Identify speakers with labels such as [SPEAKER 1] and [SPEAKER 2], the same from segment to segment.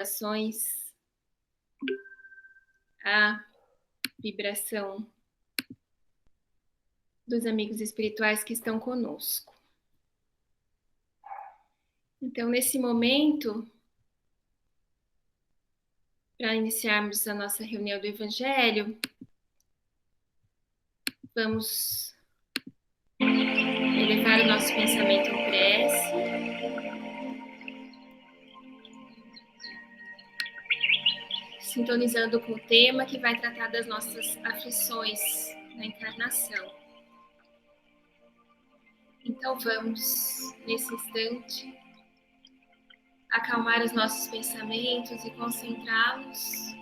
[SPEAKER 1] vibrações, a vibração dos amigos espirituais que estão conosco. Então, nesse momento, para iniciarmos a nossa reunião do Evangelho, vamos elevar o nosso pensamento em prece. Sintonizando com o tema que vai tratar das nossas aflições na encarnação. Então vamos, nesse instante, acalmar os nossos pensamentos e concentrá-los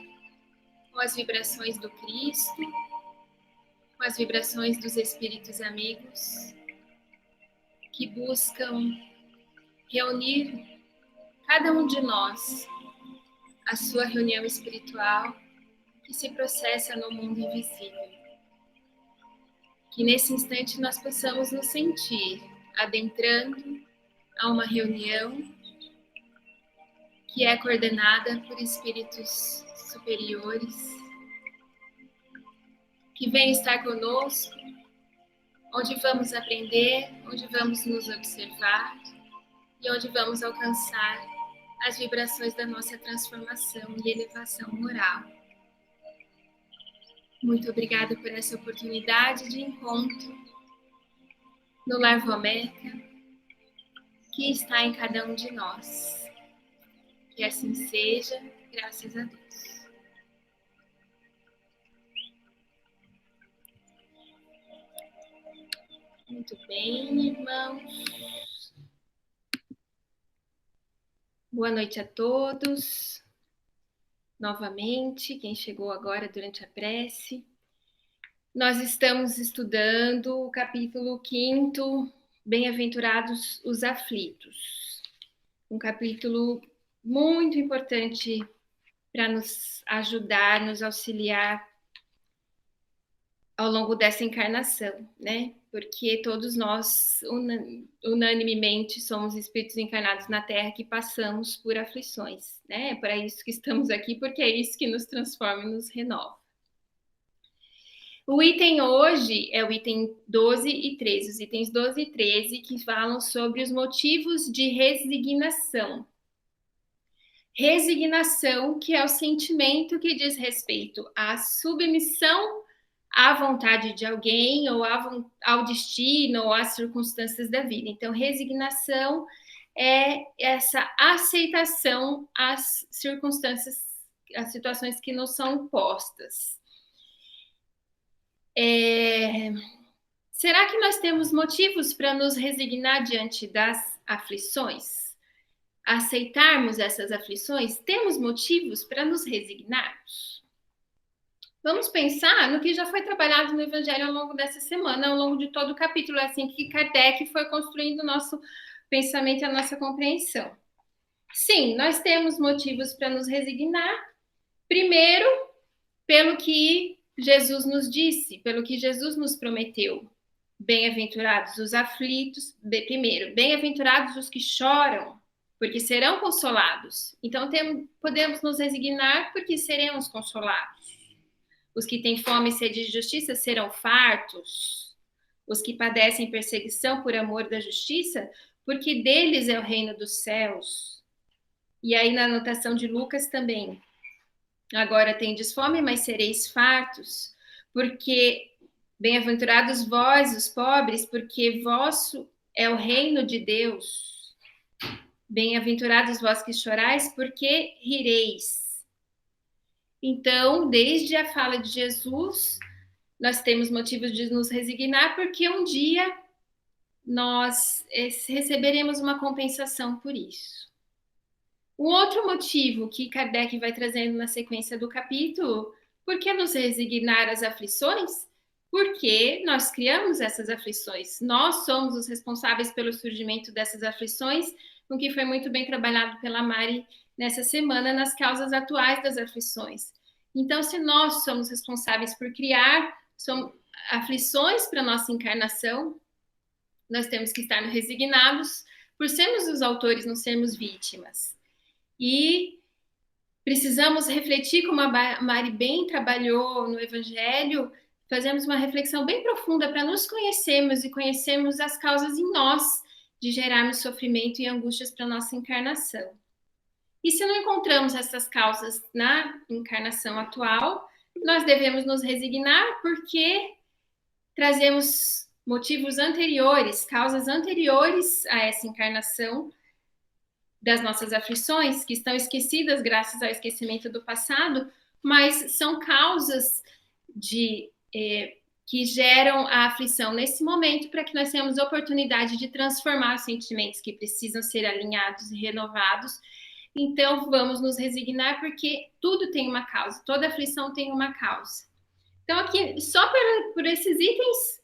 [SPEAKER 1] com as vibrações do Cristo, com as vibrações dos Espíritos amigos, que buscam reunir cada um de nós a sua reunião espiritual que se processa no mundo invisível. Que nesse instante nós possamos nos sentir adentrando a uma reunião que é coordenada por espíritos superiores, que vêm estar conosco, onde vamos aprender, onde vamos nos observar e onde vamos alcançar as vibrações da nossa transformação e elevação moral. Muito obrigada por essa oportunidade de encontro no Lar Vomeca, que está em cada um de nós. Que assim seja, graças a Deus. Muito bem, irmãos. Boa noite a todos. Novamente, quem chegou agora durante a prece. Nós estamos estudando o capítulo 5º, Bem-aventurados os aflitos. Um capítulo muito importante para nos ajudar, nos auxiliar ao longo dessa encarnação, né? Porque todos nós, unanimemente, somos espíritos encarnados na Terra que passamos por aflições, né? É para isso que estamos aqui, porque é isso que nos transforma e nos renova. O item hoje é o item 12 e 13, os itens 12 e 13 que falam sobre os motivos de resignação. Resignação, que é o sentimento que diz respeito à submissão à vontade de alguém, ou ao destino, ou às circunstâncias da vida. Então, resignação é essa aceitação às circunstâncias, às situações que nos são postas. Será que nós temos motivos para nos resignar diante das aflições? Aceitarmos essas aflições? Temos motivos para nos resignarmos? Vamos pensar no que já foi trabalhado no Evangelho ao longo dessa semana, ao longo de todo o capítulo. É assim que Kardec foi construindo o nosso pensamento e a nossa compreensão. Sim, nós temos motivos para nos resignar. Primeiro, pelo que Jesus nos disse, pelo que Jesus nos prometeu. Bem-aventurados os aflitos. Primeiro, bem-aventurados os que choram, porque serão consolados. Então, podemos nos resignar porque seremos consolados. Os que têm fome e sede de justiça serão fartos. Os que padecem perseguição por amor da justiça, porque deles é o reino dos céus. E aí na anotação de Lucas também. Agora tendes fome, mas sereis fartos, porque bem-aventurados vós, os pobres, porque vosso é o reino de Deus. Bem-aventurados vós que chorais, porque rireis. Então, desde a fala de Jesus, nós temos motivos de nos resignar, porque um dia nós receberemos uma compensação por isso. Um outro motivo que Kardec vai trazendo na sequência do capítulo, por que nos resignar às aflições? Porque nós criamos essas aflições. Nós somos os responsáveis pelo surgimento dessas aflições, o que foi muito bem trabalhado pela Mari nessa semana, nas causas atuais das aflições. Então, se nós somos responsáveis por criar aflições para a nossa encarnação, nós temos que estar resignados por sermos os autores, não sermos vítimas. E precisamos refletir, como a Mari bem trabalhou no Evangelho, fazemos uma reflexão bem profunda para nos conhecermos e conhecermos as causas em nós de gerarmos sofrimento e angústias para a nossa encarnação. E se não encontramos essas causas na encarnação atual, nós devemos nos resignar porque trazemos motivos anteriores, causas anteriores a essa encarnação das nossas aflições, que estão esquecidas graças ao esquecimento do passado, mas são causas que geram a aflição nesse momento para que nós tenhamos oportunidade de transformar os sentimentos que precisam ser alinhados e renovados. Então, vamos nos resignar porque tudo tem uma causa, toda aflição tem uma causa. Então, aqui, só por esses itens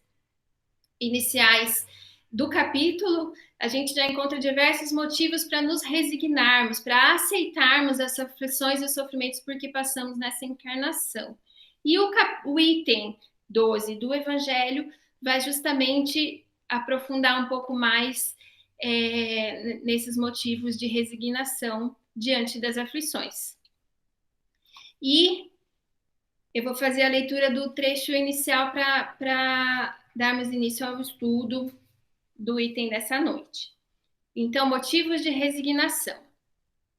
[SPEAKER 1] iniciais do capítulo, a gente já encontra diversos motivos para nos resignarmos, para aceitarmos as aflições e os sofrimentos porque passamos nessa encarnação. E o item 12 do Evangelho vai justamente aprofundar um pouco mais nesses motivos de resignação diante das aflições. E eu vou fazer a leitura do trecho inicial para darmos início ao estudo do item dessa noite. Então, motivos de resignação.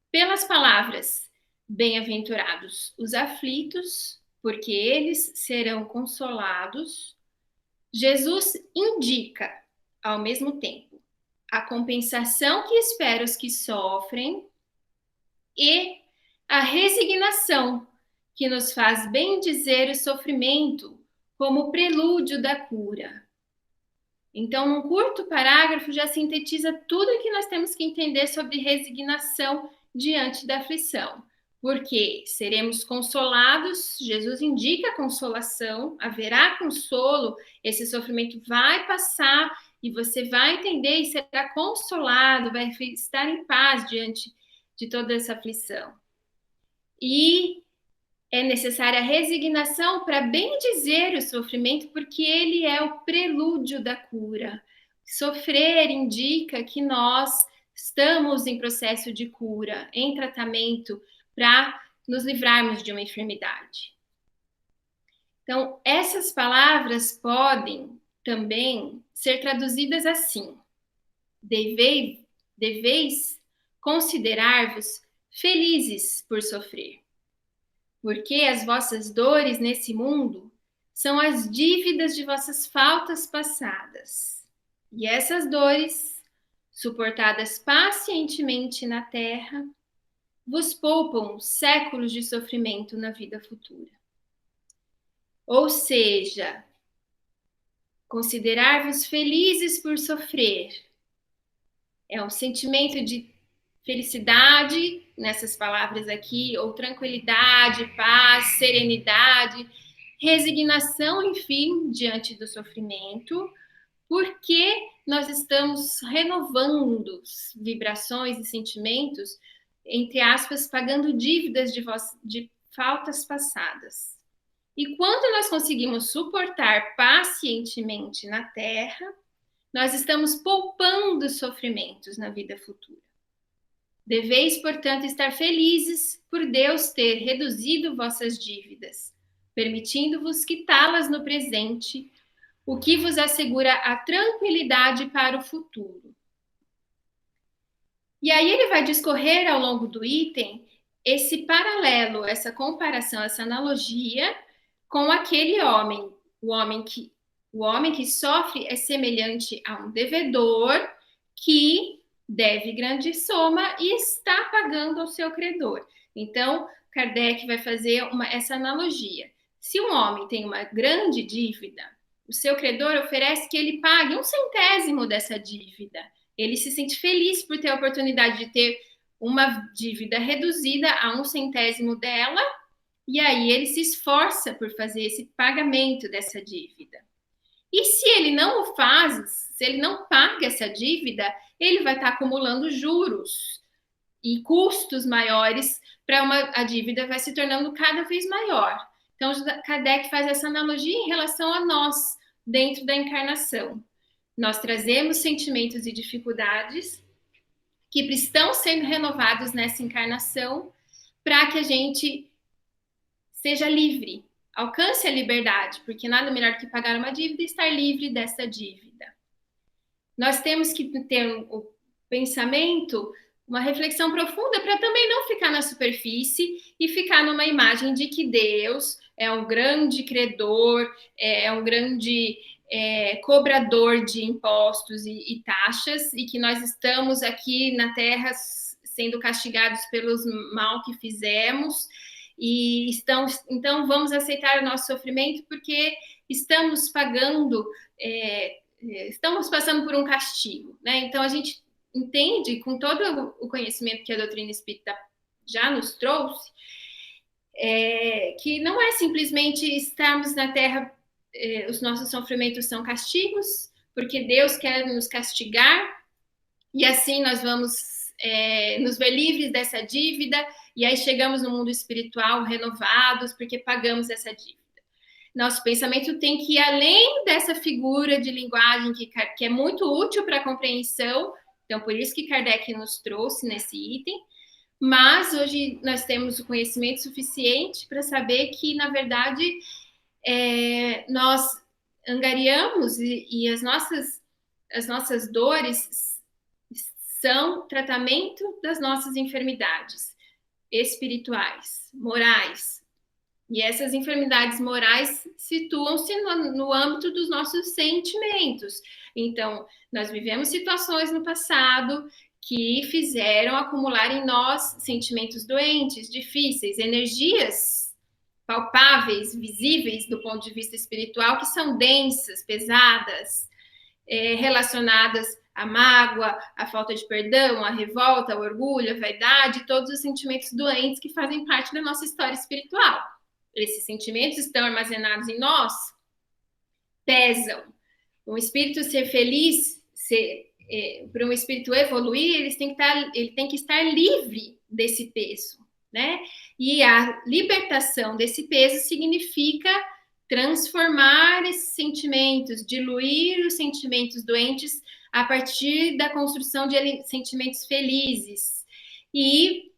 [SPEAKER 1] Pelas palavras, bem-aventurados os aflitos, porque eles serão consolados, Jesus indica, ao mesmo tempo, a compensação que espera os que sofrem e a resignação que nos faz bendizer o sofrimento como prelúdio da cura. Então, num curto parágrafo, já sintetiza tudo o que nós temos que entender sobre resignação diante da aflição. Porque seremos consolados, Jesus indica a consolação, haverá consolo, esse sofrimento vai passar e você vai entender e será consolado, vai estar em paz diante de toda essa aflição. E é necessária a resignação para bendizer o sofrimento, porque ele é o prelúdio da cura. Sofrer indica que nós estamos em processo de cura, em tratamento, para nos livrarmos de uma enfermidade. Então, essas palavras podem também ser traduzidas assim: deveis considerar-vos felizes por sofrer, porque as vossas dores nesse mundo são as dívidas de vossas faltas passadas. E essas dores, suportadas pacientemente na terra, vos poupam séculos de sofrimento na vida futura. Ou seja, considerar-vos felizes por sofrer é um sentimento de felicidade, nessas palavras aqui, ou tranquilidade, paz, serenidade, resignação, enfim, diante do sofrimento, porque nós estamos renovando vibrações e sentimentos, entre aspas, pagando dívidas de faltas passadas. E quando nós conseguimos suportar pacientemente na Terra, nós estamos poupando sofrimentos na vida futura. Deveis, portanto, estar felizes por Deus ter reduzido vossas dívidas, permitindo-vos quitá-las no presente, o que vos assegura a tranquilidade para o futuro. E aí ele vai discorrer ao longo do item esse paralelo, essa comparação, essa analogia com aquele homem. O homem que sofre é semelhante a um devedor que deve grande soma e está pagando ao seu credor. Então, Kardec vai fazer essa analogia. Se um homem tem uma grande dívida, o seu credor oferece que ele pague 1/100 dessa dívida. Ele se sente feliz por ter a oportunidade de ter uma dívida reduzida a 1/100 dela, e aí ele se esforça por fazer esse pagamento dessa dívida. E se ele não o faz, se ele não paga essa dívida, ele vai estar acumulando juros e custos maiores a dívida vai se tornando cada vez maior. Então, Kardec faz essa analogia em relação a nós, dentro da encarnação. Nós trazemos sentimentos e dificuldades que estão sendo renovados nessa encarnação para que a gente seja livre, alcance a liberdade, porque nada melhor que pagar uma dívida e estar livre dessa dívida. Nós temos que ter o pensamento, uma reflexão profunda para também não ficar na superfície e ficar numa imagem de que Deus é um grande credor, é um grande cobrador de impostos e taxas, e que nós estamos aqui na Terra sendo castigados pelos mal que fizemos, e então vamos aceitar o nosso sofrimento porque estamos pagando, estamos passando por um castigo, né? Então a gente entende, com todo o conhecimento que a doutrina espírita já nos trouxe, que não é simplesmente estarmos na Terra, os nossos sofrimentos são castigos, porque Deus quer nos castigar, e assim nós vamos nos ver livres dessa dívida, e aí chegamos no mundo espiritual renovados, porque pagamos essa dívida. Nosso pensamento tem que ir além dessa figura de linguagem que é muito útil para a compreensão, então por isso que Kardec nos trouxe nesse item, mas hoje nós temos o conhecimento suficiente para saber que, na verdade, nós angariamos e as nossas dores são tratamento das nossas enfermidades espirituais, morais. E essas enfermidades morais situam-se no âmbito dos nossos sentimentos. Então, nós vivemos situações no passado que fizeram acumular em nós sentimentos doentes, difíceis, energias palpáveis, visíveis do ponto de vista espiritual, que são densas, pesadas, relacionadas à mágoa, à falta de perdão, à revolta, ao orgulho, à vaidade, todos os sentimentos doentes que fazem parte da nossa história espiritual. Esses sentimentos estão armazenados em nós, pesam. Um espírito ser feliz, para um espírito evoluir, ele tem que estar livre desse peso, né? E a libertação desse peso significa transformar esses sentimentos, diluir os sentimentos doentes a partir da construção de sentimentos felizes. E,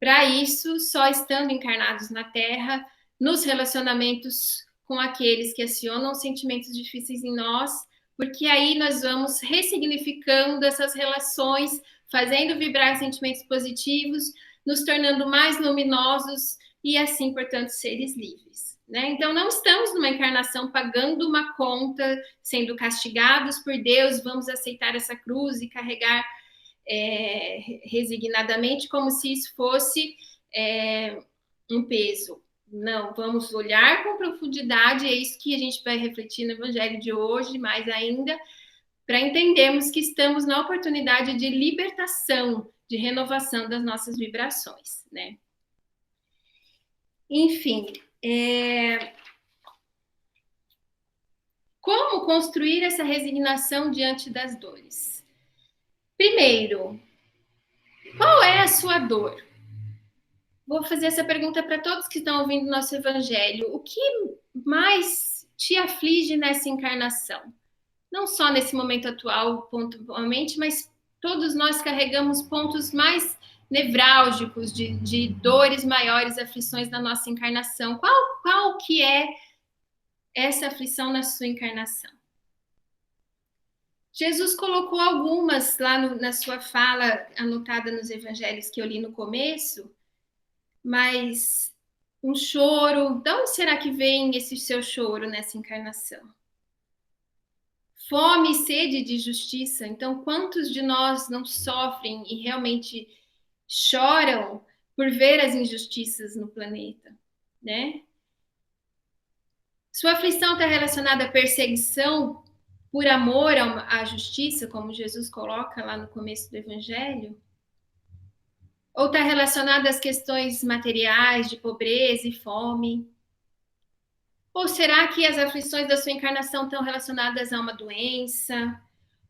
[SPEAKER 1] para isso, só estando encarnados na Terra, nos relacionamentos com aqueles que acionam sentimentos difíceis em nós, porque aí nós vamos ressignificando essas relações, fazendo vibrar sentimentos positivos, nos tornando mais luminosos e assim, portanto, seres livres, né? Então, não estamos numa encarnação pagando uma conta, sendo castigados por Deus, vamos aceitar essa cruz e carregar resignadamente, como se isso fosse um peso. Não, vamos olhar com profundidade, é isso que a gente vai refletir no Evangelho de hoje, mais ainda, para entendermos que estamos na oportunidade de libertação, de renovação das nossas vibrações, né? Enfim, como construir essa resignação diante das dores? Primeiro, qual é a sua dor? Vou fazer essa pergunta para todos que estão ouvindo nosso Evangelho. O que mais te aflige nessa encarnação? Não só nesse momento atual, pontualmente, mas todos nós carregamos pontos mais nevrálgicos, de dores maiores, aflições na nossa encarnação. Qual que é essa aflição na sua encarnação? Jesus colocou algumas lá na sua fala, anotada nos evangelhos que eu li no começo, mas um choro, de onde será que vem esse seu choro nessa encarnação? Fome e sede de justiça. Então, quantos de nós não sofrem e realmente choram por ver as injustiças no planeta, né? Sua aflição está relacionada à perseguição por amor à justiça, como Jesus coloca lá no começo do Evangelho? Ou está relacionada às questões materiais, de pobreza e fome? Ou será que as aflições da sua encarnação estão relacionadas a uma doença?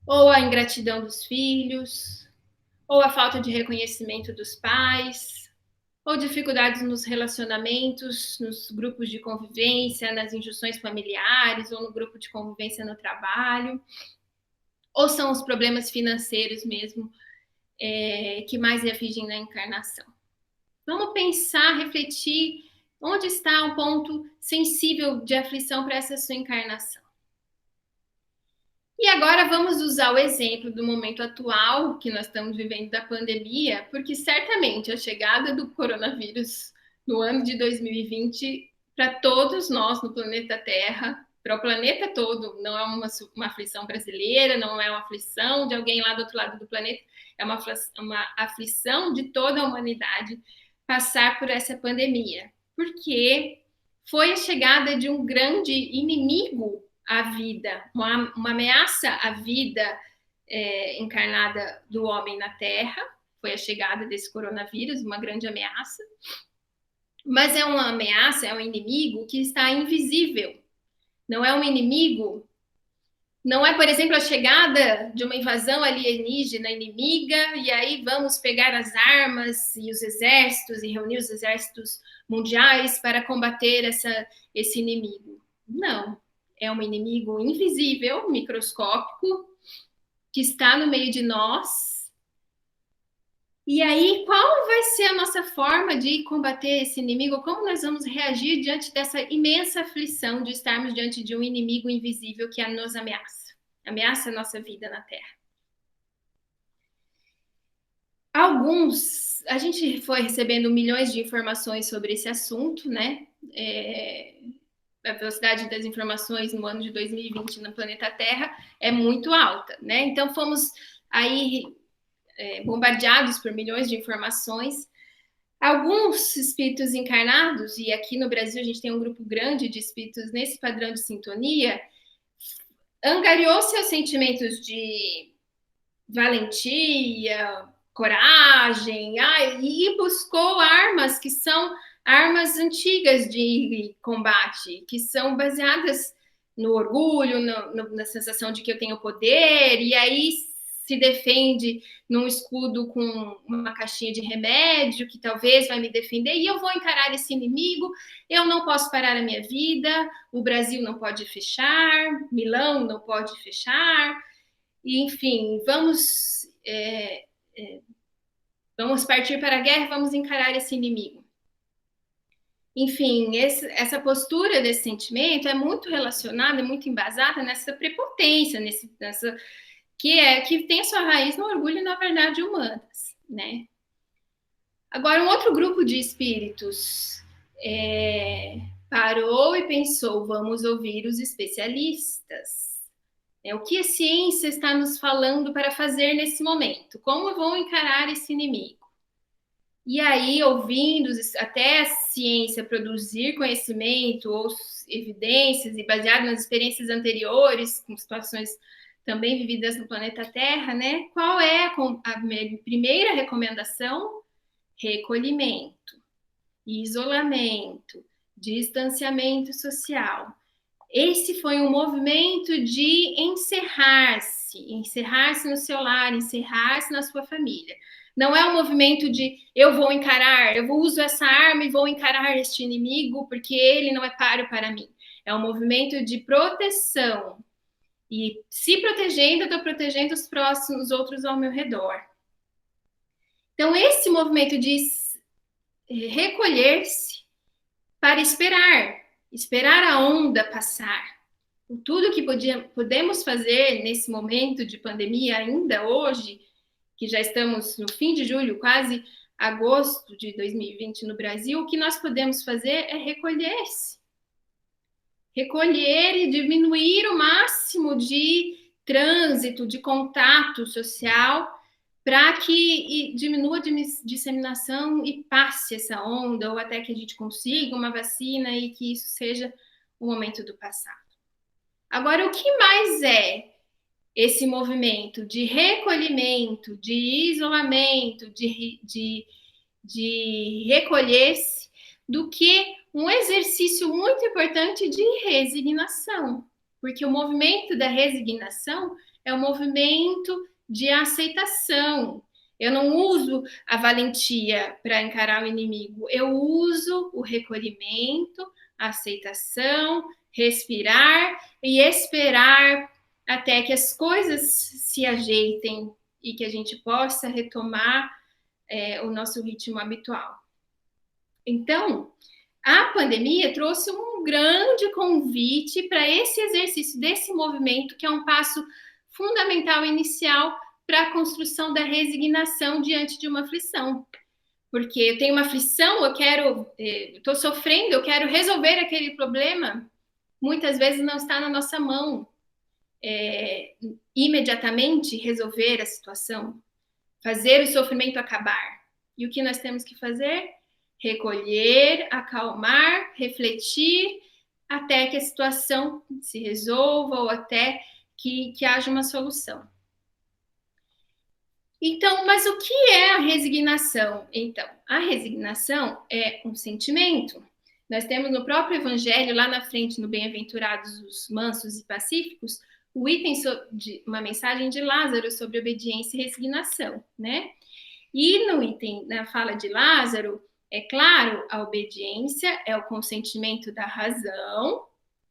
[SPEAKER 1] Ou à ingratidão dos filhos? Ou à falta de reconhecimento dos pais? Ou dificuldades nos relacionamentos, nos grupos de convivência, nas injunções familiares, ou no grupo de convivência no trabalho? Ou são os problemas financeiros mesmo que mais afligem na encarnação? Vamos pensar, refletir, onde está um ponto sensível de aflição para essa sua encarnação. E agora vamos usar o exemplo do momento atual que nós estamos vivendo da pandemia, porque certamente a chegada do coronavírus no ano de 2020 para todos nós no planeta Terra, para o planeta todo, não é uma aflição brasileira, não é uma aflição de alguém lá do outro lado do planeta, é uma aflição de toda a humanidade passar por essa pandemia, porque foi a chegada de um grande inimigo à vida, uma ameaça à vida encarnada do homem na Terra. Foi a chegada desse coronavírus, uma grande ameaça. Mas é uma ameaça, é um inimigo que está invisível. Não é um inimigo, não é, por exemplo, a chegada de uma invasão alienígena inimiga, e aí vamos pegar as armas e os exércitos e reunir os exércitos mundiais para combater esse inimigo. Não, é um inimigo invisível, microscópico, que está no meio de nós. E aí, qual vai ser a nossa forma de combater esse inimigo? Como nós vamos reagir diante dessa imensa aflição de estarmos diante de um inimigo invisível que nos ameaça a nossa vida na Terra? A gente foi recebendo milhões de informações sobre esse assunto, né? A velocidade das informações no ano de 2020 no planeta Terra é muito alta, né? Então fomos aí bombardeados por milhões de informações. Alguns espíritos encarnados, e aqui no Brasil a gente tem um grupo grande de espíritos nesse padrão de sintonia, angariou seus sentimentos de valentia, coragem, e buscou armas que são armas antigas de combate, que são baseadas no orgulho, na sensação de que eu tenho poder, e aí se defende num escudo com uma caixinha de remédio que talvez vai me defender, e eu vou encarar esse inimigo, eu não posso parar a minha vida, o Brasil não pode fechar, Milão não pode fechar, e, enfim, vamos partir para a guerra, vamos encarar esse inimigo. Enfim, essa postura desse sentimento é muito relacionada, é muito embasada nessa prepotência, que tem a sua raiz no orgulho e na verdade humanas, né? Agora, um outro grupo de espíritos parou e pensou, vamos ouvir os especialistas. O que a ciência está nos falando para fazer nesse momento? Como vão encarar esse inimigo? E aí, ouvindo até a ciência produzir conhecimento ou evidências e baseado nas experiências anteriores, com situações também vividas no planeta Terra, né? Qual é a primeira recomendação? Recolhimento, isolamento, distanciamento social. Esse foi um movimento de encerrar-se no seu lar, encerrar-se na sua família. Não é um movimento de eu vou encarar, eu uso essa arma e vou encarar este inimigo porque ele não é páreo para mim. É um movimento de proteção. E se protegendo, eu estou protegendo os próximos, os outros ao meu redor. Então, esse movimento de recolher-se para esperar a onda passar. Tudo que podemos fazer nesse momento de pandemia ainda hoje, que já estamos no fim de julho, quase agosto de 2020 no Brasil, o que nós podemos fazer é recolher-se. Recolher e diminuir o máximo de trânsito, de contato social, para que diminua a disseminação e passe essa onda, ou até que a gente consiga uma vacina e que isso seja o momento do passado. Agora, o que mais é esse movimento de recolhimento, de isolamento, de recolher-se, do que um exercício muito importante de resignação? Porque o movimento da resignação é um movimento de aceitação. Eu não uso a valentia para encarar o inimigo, eu uso o recolhimento, a aceitação, respirar e esperar até que as coisas se ajeitem e que a gente possa retomar o nosso ritmo habitual. Então, a pandemia trouxe um grande convite para esse exercício desse movimento, que é um passo fundamental inicial para a construção da resignação diante de uma aflição. Porque eu tenho uma aflição, estou sofrendo, eu quero resolver aquele problema, muitas vezes não está na nossa mão imediatamente resolver a situação, fazer o sofrimento acabar. E o que nós temos que fazer? Recolher, acalmar, refletir, até que a situação se resolva ou até que haja uma solução. Então, mas o que é a resignação? Então, a resignação é um sentimento. Nós temos no próprio Evangelho, lá na frente, no Bem-aventurados os mansos e pacíficos, o item de uma mensagem de Lázaro sobre obediência e resignação, né? E no item, na fala de Lázaro, é claro, a obediência é o consentimento da razão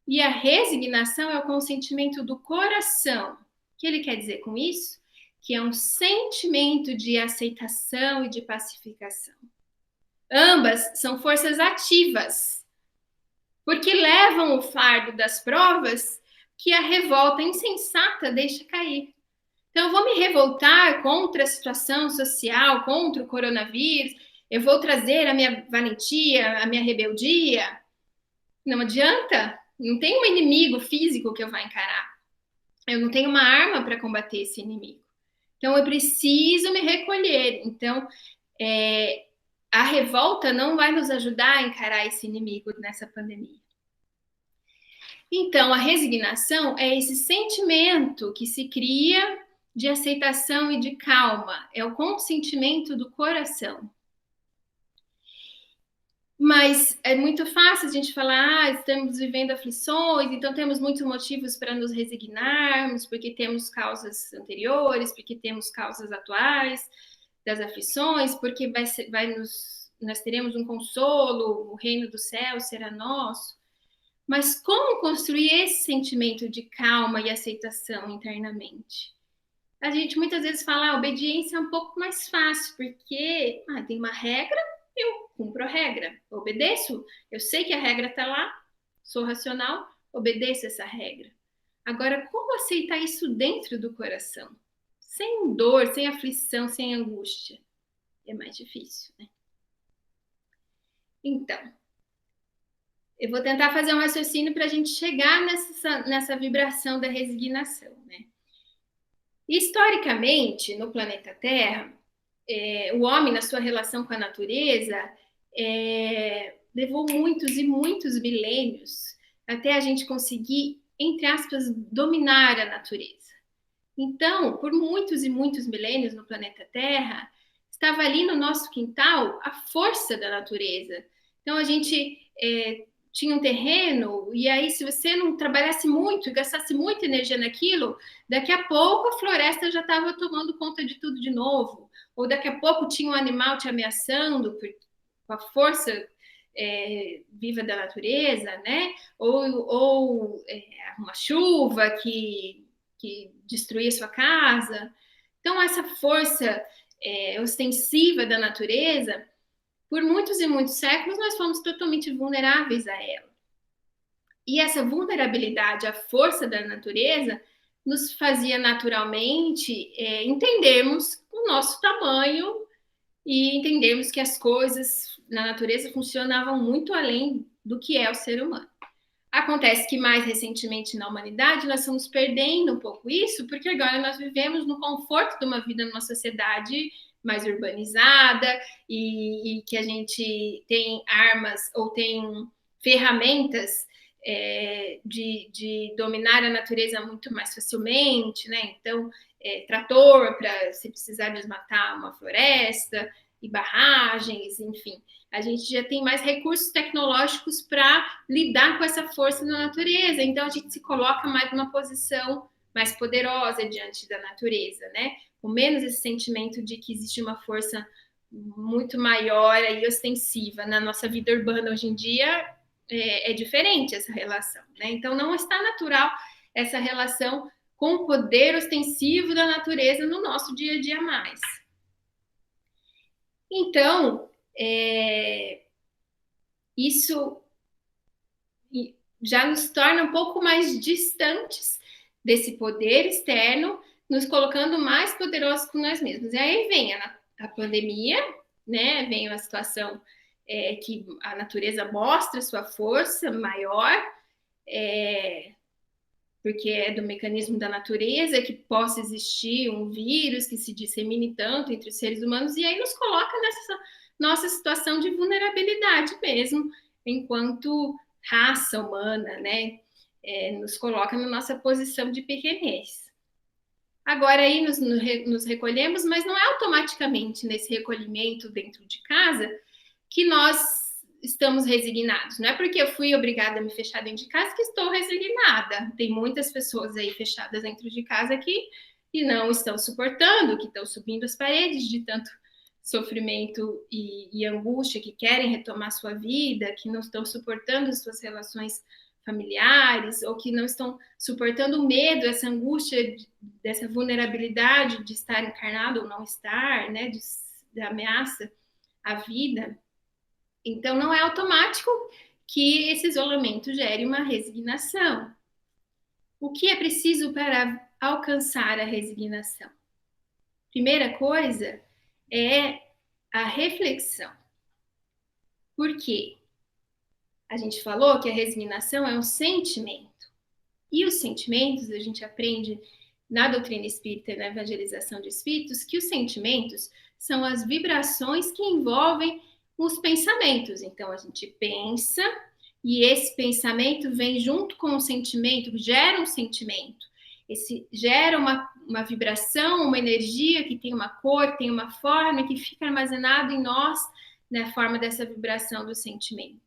[SPEAKER 1] e a resignação é o consentimento do coração. O que ele quer dizer com isso? Que é um sentimento de aceitação e de pacificação. Ambas são forças ativas, porque levam o fardo das provas que a revolta insensata deixa cair. Então, eu vou me revoltar contra a situação social, contra o coronavírus, eu vou trazer a minha valentia, a minha rebeldia. Não adianta, não tem um inimigo físico que eu vou encarar. Eu não tenho uma arma para combater esse inimigo. Então, eu preciso me recolher. Então, a revolta não vai nos ajudar a encarar esse inimigo nessa pandemia. Então, a resignação é esse sentimento que se cria de aceitação e de calma. É o consentimento do coração. Mas é muito fácil a gente falar, estamos vivendo aflições, então temos muitos motivos para nos resignarmos, porque temos causas anteriores, porque temos causas atuais das aflições, porque nós teremos um consolo, o reino do céu será nosso. Mas como construir esse sentimento de calma e aceitação internamente? A gente muitas vezes fala, a obediência é um pouco mais fácil, porque tem uma regra, eu cumpro a regra, eu obedeço, eu sei que a regra está lá, sou racional, obedeço essa regra. Agora, como aceitar isso dentro do coração? Sem dor, sem aflição, sem angústia. É mais difícil, né? Então, eu vou tentar fazer um raciocínio para a gente chegar nessa vibração da resignação, né? Historicamente, no planeta Terra, o homem, na sua relação com a natureza, levou muitos e muitos milênios até a gente conseguir, entre aspas, dominar a natureza. Então, por muitos e muitos milênios no planeta Terra, estava ali no nosso quintal a força da natureza. Então, a gente tinha um terreno, e aí, se você não trabalhasse muito e gastasse muita energia naquilo, daqui a pouco a floresta já estava tomando conta de tudo de novo. Ou daqui a pouco tinha um animal te ameaçando com a força viva da natureza, né? Ou uma chuva que destruía sua casa. Então, essa força ostensiva da natureza, por muitos e muitos séculos, nós fomos totalmente vulneráveis a ela. E essa vulnerabilidade à força da natureza nos fazia naturalmente entendermos o nosso tamanho e entendermos que as coisas na natureza funcionavam muito além do que é o ser humano. Acontece que mais recentemente na humanidade nós estamos perdendo um pouco isso, porque agora nós vivemos no conforto de uma vida numa sociedade mais urbanizada e que a gente tem armas ou tem ferramentas de dominar a natureza muito mais facilmente, né? Então, trator para se precisar desmatar uma floresta e barragens, enfim. A gente já tem mais recursos tecnológicos para lidar com essa força da natureza. Então, a gente se coloca mais numa posição mais poderosa diante da natureza, né? Com menos esse sentimento de que existe uma força muito maior e ostensiva. Na nossa vida urbana hoje em dia é diferente essa relação, né? Então, não está natural essa relação com o poder ostensivo da natureza no nosso dia a dia mais. Então, isso já nos torna um pouco mais distantes desse poder externo, nos colocando mais poderosos com nós mesmos. E aí vem a pandemia, né? Vem uma situação que a natureza mostra sua força maior, porque é do mecanismo da natureza que possa existir um vírus que se dissemine tanto entre os seres humanos, e aí nos coloca nessa nossa situação de vulnerabilidade mesmo, enquanto raça humana, né? Nos coloca na nossa posição de pequenez. Agora aí nos recolhemos, mas não é automaticamente nesse recolhimento dentro de casa que nós estamos resignados. Não é porque eu fui obrigada a me fechar dentro de casa que estou resignada. Tem muitas pessoas aí fechadas dentro de casa que não estão suportando, que estão subindo as paredes de tanto sofrimento e angústia, que querem retomar sua vida, que não estão suportando suas relações familiares, ou que não estão suportando o medo, essa angústia, dessa vulnerabilidade de estar encarnado ou não estar, né, da ameaça à vida. Então, não é automático que esse isolamento gere uma resignação. O que é preciso para alcançar a resignação? Primeira coisa é a reflexão. Por quê? A gente falou que a resignação é um sentimento. E os sentimentos, a gente aprende na doutrina espírita e na evangelização de espíritos, que os sentimentos são as vibrações que envolvem os pensamentos. Então, a gente pensa e esse pensamento vem junto com o sentimento, gera um sentimento. Gera uma vibração, uma energia que tem uma cor, tem uma forma, que fica armazenado em nós na forma dessa vibração do sentimento.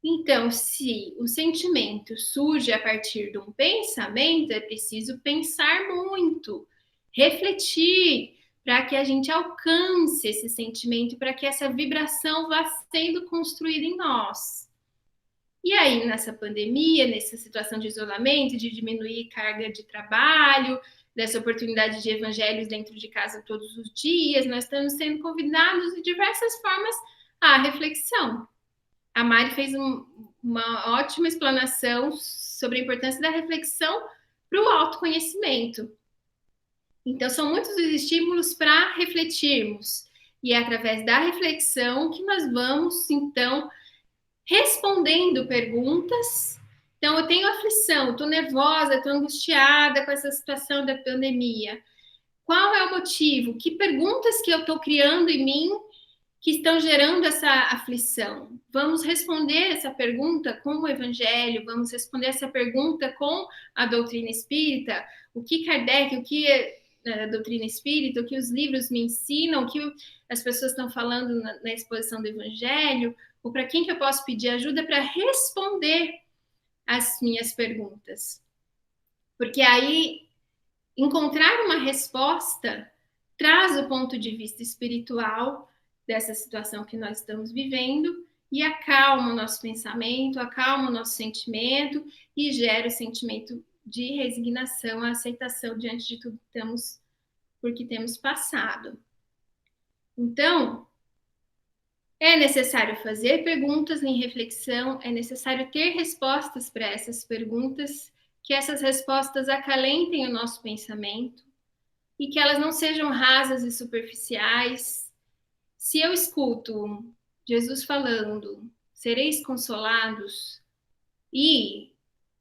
[SPEAKER 1] Então, se o sentimento surge a partir de um pensamento, é preciso pensar muito, refletir, para que a gente alcance esse sentimento, para que essa vibração vá sendo construída em nós. E aí, nessa pandemia, nessa situação de isolamento, de diminuir carga de trabalho, dessa oportunidade de evangelhos dentro de casa todos os dias, nós estamos sendo convidados de diversas formas à reflexão. A Mari fez uma ótima explanação sobre a importância da reflexão para o autoconhecimento. Então, são muitos os estímulos para refletirmos. E é através da reflexão que nós vamos, então, respondendo perguntas. Então, eu tenho aflição, estou nervosa, estou angustiada com essa situação da pandemia. Qual é o motivo? Que perguntas que eu estou criando em mim que estão gerando essa aflição? Vamos responder essa pergunta com o Evangelho, vamos responder essa pergunta com a doutrina espírita, o que Kardec, o que a doutrina espírita, o que os livros me ensinam, o que as pessoas estão falando na exposição do Evangelho, ou para quem que eu posso pedir ajuda para responder as minhas perguntas. Porque aí, encontrar uma resposta traz o ponto de vista espiritual dessa situação que nós estamos vivendo e acalma o nosso pensamento, acalma o nosso sentimento e gera o sentimento de resignação, a aceitação diante de tudo que temos, porque temos passado. Então, é necessário fazer perguntas em reflexão, é necessário ter respostas para essas perguntas, que essas respostas acalentem o nosso pensamento e que elas não sejam rasas e superficiais. Se eu escuto Jesus falando, sereis consolados, e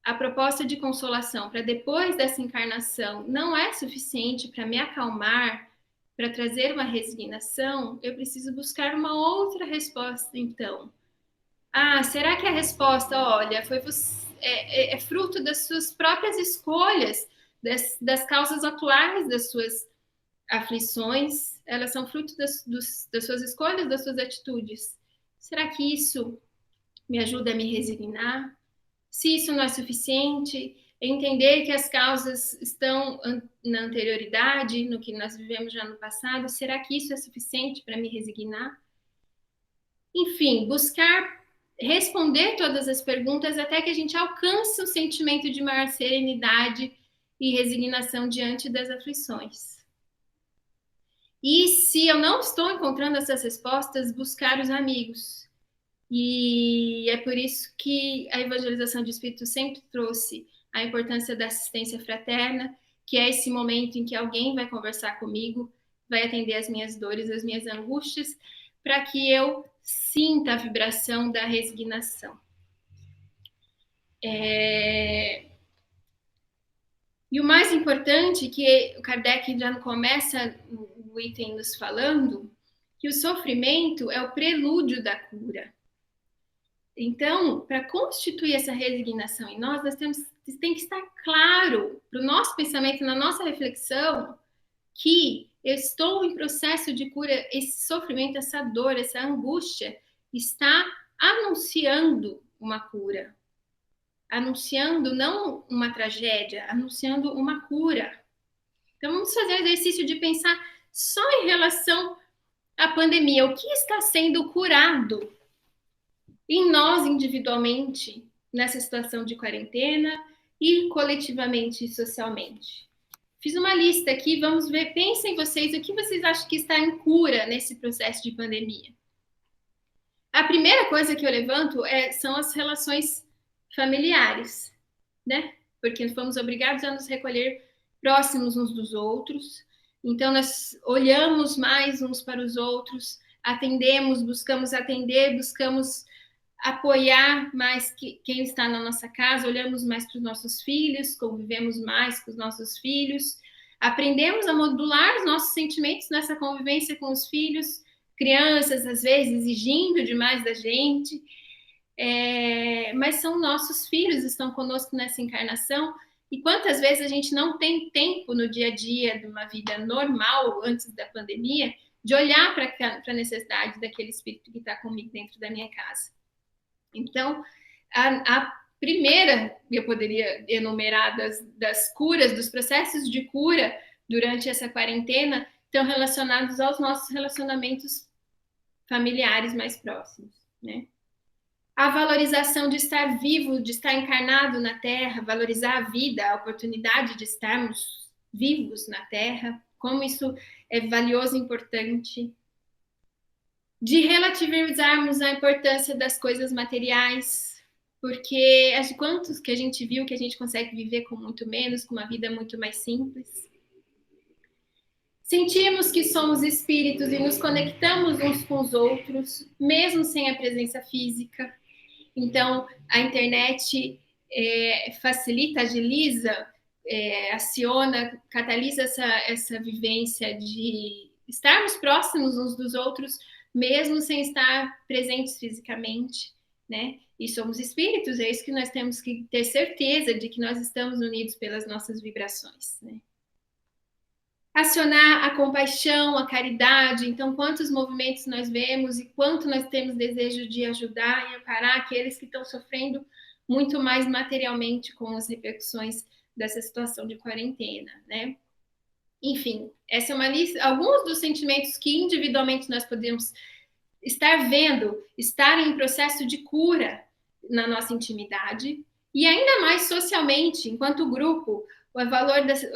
[SPEAKER 1] a proposta de consolação para depois dessa encarnação não é suficiente para me acalmar, para trazer uma resignação, eu preciso buscar uma outra resposta, então. Será que a resposta, olha, foi é fruto das suas próprias escolhas, das causas atuais das suas aflições, elas são fruto das suas escolhas, das suas atitudes. Será que isso me ajuda a me resignar? Se isso não é suficiente, entender que as causas estão na anterioridade, no que nós vivemos já no passado, será que isso é suficiente para me resignar? Enfim, buscar responder todas as perguntas até que a gente alcance um sentimento de maior serenidade e resignação diante das aflições. E se eu não estou encontrando essas respostas, buscar os amigos. E é por isso que a evangelização de espírito sempre trouxe a importância da assistência fraterna, que é esse momento em que alguém vai conversar comigo, vai atender as minhas dores, as minhas angústias, para que eu sinta a vibração da resignação. E o mais importante, que o Kardec já começa o item nos falando, que o sofrimento é o prelúdio da cura. Então, para constituir essa resignação em nós tem que estar claro para o nosso pensamento, na nossa reflexão, que eu estou em processo de cura, esse sofrimento, essa dor, essa angústia está anunciando uma cura, anunciando não uma tragédia, anunciando uma cura. Então, vamos fazer o exercício de pensar só em relação à pandemia, o que está sendo curado em nós individualmente, nessa situação de quarentena e coletivamente e socialmente. Fiz uma lista aqui, vamos ver, pensem vocês, o que vocês acham que está em cura nesse processo de pandemia? A primeira coisa que eu levanto são as relações familiares, né? Porque fomos obrigados a nos recolher próximos uns dos outros, então nós olhamos mais uns para os outros, atendemos, buscamos atender, buscamos apoiar mais quem está na nossa casa, olhamos mais para os nossos filhos, convivemos mais com os nossos filhos, aprendemos a modular os nossos sentimentos nessa convivência com os filhos, crianças, às vezes, exigindo demais da gente, mas são nossos filhos, estão conosco nessa encarnação, e quantas vezes a gente não tem tempo no dia a dia de uma vida normal, antes da pandemia, de olhar para a necessidade daquele espírito que está comigo dentro da minha casa. Então, a primeira, eu poderia enumerar das curas, dos processos de cura durante essa quarentena, estão relacionados aos nossos relacionamentos familiares mais próximos, né? A valorização de estar vivo, de estar encarnado na Terra, valorizar a vida, a oportunidade de estarmos vivos na Terra, como isso é valioso e importante. De relativizarmos a importância das coisas materiais, porque quantos que a gente viu que a gente consegue viver com muito menos, com uma vida muito mais simples. Sentimos que somos espíritos e nos conectamos uns com os outros, mesmo sem a presença física. Então, a internet facilita, agiliza, aciona, catalisa essa vivência de estarmos próximos uns dos outros, mesmo sem estar presentes fisicamente, né? E somos espíritos, é isso que nós temos que ter certeza de que nós estamos unidos pelas nossas vibrações, né? Acionar a compaixão, a caridade, então quantos movimentos nós vemos e quanto nós temos desejo de ajudar e amparar aqueles que estão sofrendo muito mais materialmente com as repercussões dessa situação de quarentena, né? Enfim, essa é uma lista, alguns dos sentimentos que individualmente nós podemos estar vendo, estar em processo de cura na nossa intimidade, e ainda mais socialmente, enquanto grupo, a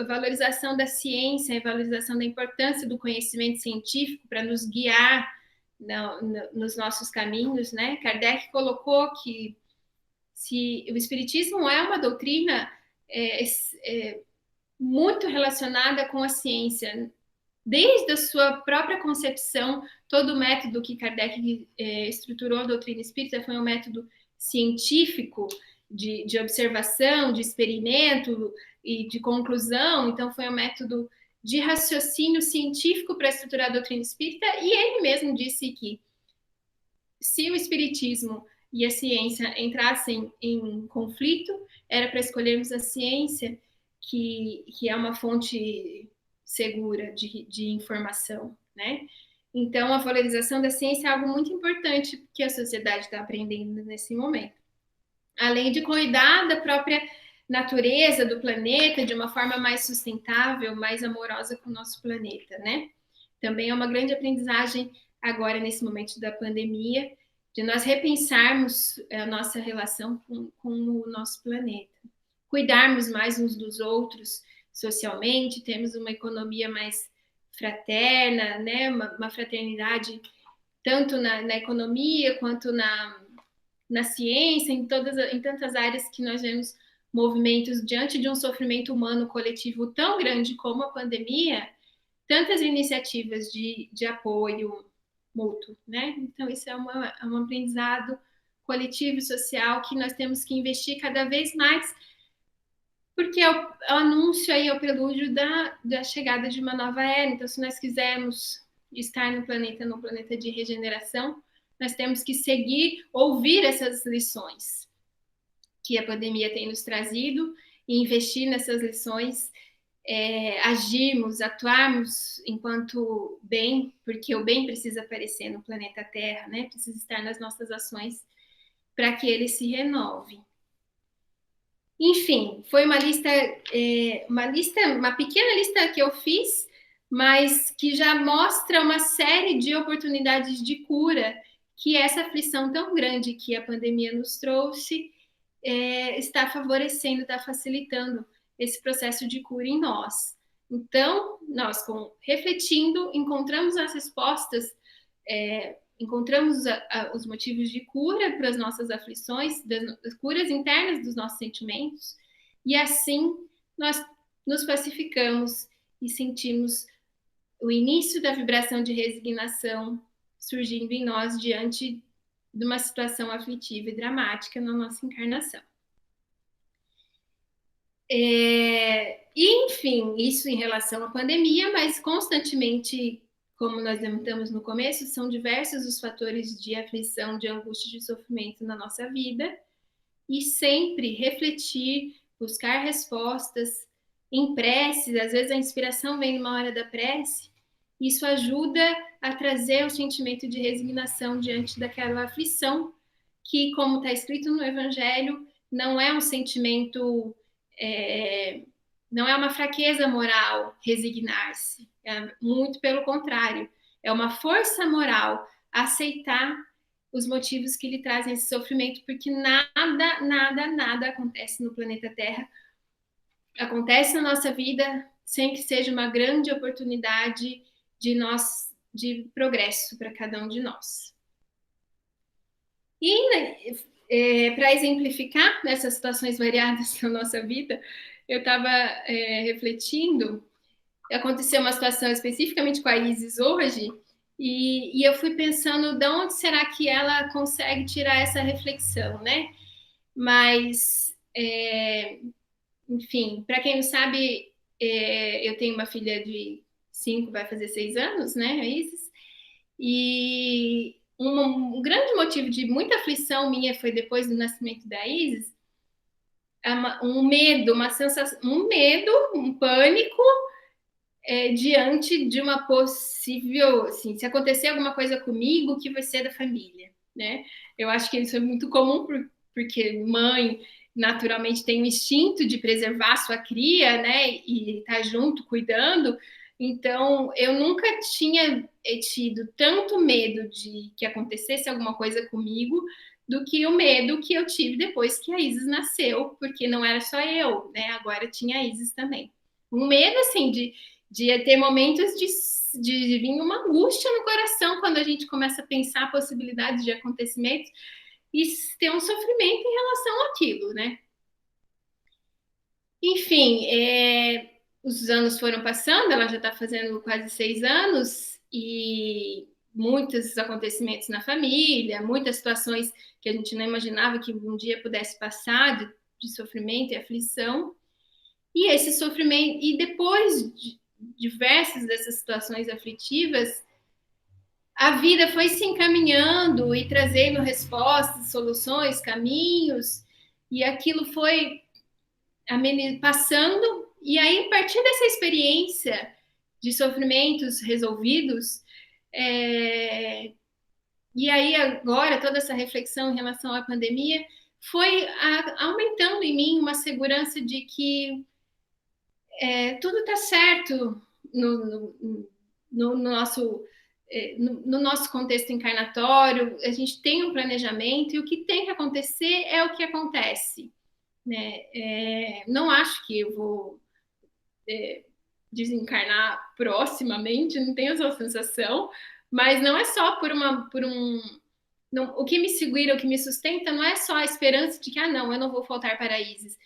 [SPEAKER 1] valorização da ciência, a valorização da importância do conhecimento científico para nos guiar nos nossos caminhos, né? Kardec colocou que se o Espiritismo é uma doutrina muito relacionada com a ciência, desde a sua própria concepção, todo o método que Kardec estruturou a doutrina espírita foi um método científico, de observação, de experimento e de conclusão, então foi um método de raciocínio científico para estruturar a doutrina espírita, e ele mesmo disse que se o espiritismo e a ciência entrassem em conflito, era para escolhermos a ciência, que é uma fonte segura de informação, né? Então, a valorização da ciência é algo muito importante que a sociedade está aprendendo nesse momento. Além de cuidar da própria natureza do planeta de uma forma mais sustentável, mais amorosa com o nosso planeta, né? Também é uma grande aprendizagem agora nesse momento da pandemia, de nós repensarmos a nossa relação com o nosso planeta. Cuidarmos mais uns dos outros socialmente, termos uma economia mais fraterna, né? Uma fraternidade tanto na economia quanto na ciência, em tantas áreas que nós vemos movimentos diante de um sofrimento humano coletivo tão grande como a pandemia, tantas iniciativas de apoio mútuo, né? Então, isso é um aprendizado coletivo e social que nós temos que investir cada vez mais, porque é o anúncio aí, é o prelúdio da chegada de uma nova era. Então, se nós quisermos estar no planeta de regeneração, nós temos que seguir, ouvir essas lições que a pandemia tem nos trazido e investir nessas lições, agirmos, atuarmos enquanto bem, porque o bem precisa aparecer no planeta Terra, né? Precisa estar nas nossas ações para que ele se renove. Enfim, foi uma pequena lista que eu fiz, mas que já mostra uma série de oportunidades de cura que essa aflição tão grande que a pandemia nos trouxe está favorecendo, está facilitando esse processo de cura em nós. Então, nós, refletindo, encontramos as respostas, encontramos os motivos de cura para as nossas aflições, das curas internas dos nossos sentimentos, e assim nós nos pacificamos e sentimos o início da vibração de resignação surgindo em nós diante de uma situação aflitiva e dramática na nossa encarnação. Enfim, isso em relação à pandemia, mas constantemente, como nós comentamos no começo, são diversos os fatores de aflição, de angústia, de sofrimento na nossa vida, e sempre refletir, buscar respostas em preces. Às vezes a inspiração vem numa hora da prece, isso ajuda a trazer o sentimento de resignação diante daquela aflição, que, como está escrito no Evangelho, não é um sentimento, não é uma fraqueza moral resignar-se, muito pelo contrário, é uma força moral aceitar os motivos que lhe trazem esse sofrimento, porque nada acontece no planeta Terra, acontece na nossa vida sem que seja uma grande oportunidade de progresso para cada um de nós. E para exemplificar nessas situações variadas na nossa vida, eu estava refletindo, aconteceu uma situação especificamente com a Isis hoje, e eu fui pensando de onde será que ela consegue tirar essa reflexão, né? Mas, enfim, para quem não sabe, eu tenho uma filha de 5, vai fazer 6 anos, né, a Isis, e um grande motivo de muita aflição minha foi depois do nascimento da Isis, um medo, uma sensação, um pânico diante de uma possível, assim, se acontecer alguma coisa comigo, o que vai ser da família, né? Eu acho que isso é muito comum porque mãe naturalmente tem um instinto de preservar a sua cria, né? E estar junto, cuidando. Então, eu nunca tinha tido tanto medo de que acontecesse alguma coisa comigo do que o medo que eu tive depois que a Isis nasceu, porque não era só eu, né? Agora tinha a Isis também. Um medo, assim, de ter momentos de vir uma angústia no coração quando a gente começa a pensar a possibilidade de acontecimentos e ter um sofrimento em relação àquilo, né? Enfim, os anos foram passando, ela já está fazendo quase 6 anos e muitos acontecimentos na família, muitas situações que a gente não imaginava que um dia pudesse passar de sofrimento e aflição. E esse sofrimento, e depois de diversas dessas situações aflitivas, a vida foi se encaminhando e trazendo respostas, soluções, caminhos, e aquilo foi passando, e aí, a partir dessa experiência de sofrimentos resolvidos, e aí agora toda essa reflexão em relação à pandemia foi aumentando em mim uma segurança de que tudo está certo no nosso contexto encarnatório, a gente tem um planejamento e o que tem que acontecer é o que acontece, né? Não acho que eu vou desencarnar proximamente, não tenho essa sensação, mas não é só o que me segura, o que me sustenta, não é só a esperança de que, não, eu não vou faltar para Isis.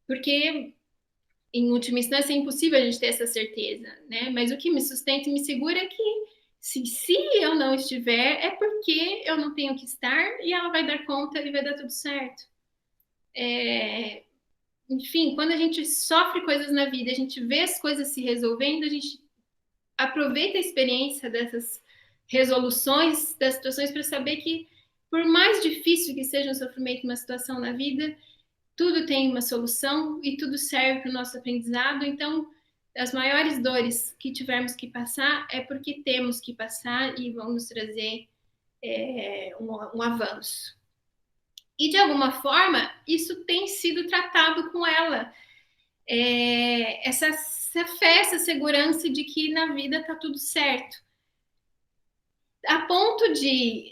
[SPEAKER 1] Porque, em última instância, é impossível a gente ter essa certeza, né? Mas o que me sustenta e me segura é que, se eu não estiver, é porque eu não tenho que estar e ela vai dar conta e vai dar tudo certo. Enfim, quando a gente sofre coisas na vida, a gente vê as coisas se resolvendo, a gente aproveita a experiência dessas resoluções das situações para saber que, por mais difícil que seja um sofrimento, uma situação na vida, tudo tem uma solução e tudo serve para o nosso aprendizado. Então, as maiores dores que tivermos que passar é porque temos que passar e vão nos trazer um avanço. E, de alguma forma, isso tem sido tratado com ela. Essa fé, essa segurança de que na vida está tudo certo. A ponto de